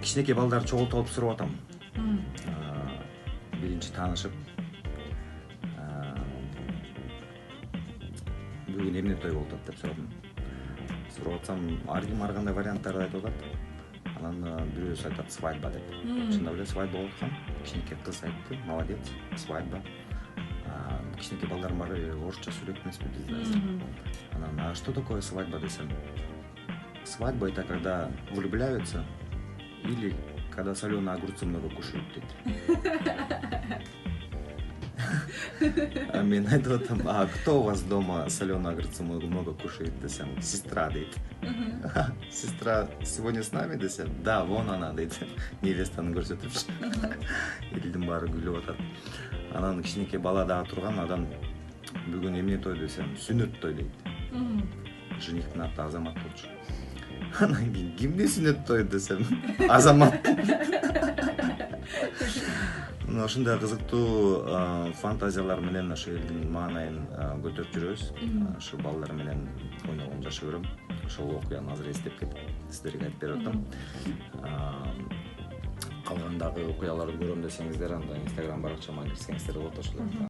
кичинекей балдарды чогултуп алып сурап атам. Биринчи таанышып, бүгүн эмне той болуп атат деп сурадым. Сурап атсам, ар ким ар кандай варианттарды айтып атат. Анан бирөөсү айтат свадьба деп. Чындап эле свадьба болуп аткан. Кичинекей кыз айтты, молодец, свадьба. Кичинекей балдарым бар, орусча сүйлөйт эмеспи бизде. Анан, а что такое свадьба десем? Свадьба это когда влюбляются или когда соленые огурцы много кушают дейт. А мен айтып атам, а кто у вас дома соленые огурцы много кушает десем? Сестра дейт. Сестра сегодня с нами десем? Да, вон она дейт. Невестаны көрсөтүп. Элдин баары күлүп атат. Анан кичинекей бала дагы турган, адан бүгүн эмне той десем, сүннөт той дейт. Женихтин аты Азамат болчу. Анан кийин кимде сүннөт той десем, Азамат. Ошондой кызыктуу фантазиялар менен ошо элдин маанайын көтөрүп жүрөбүз. Ошо балдар менен ойногон жашай берем. Ошол окуяны азыр эстеп кетип сиздерге айтып берип атам. Калгандагы окуяларды көрөм десеңиздер, анда Instagram баракчама кирсеңиздер болот ошол.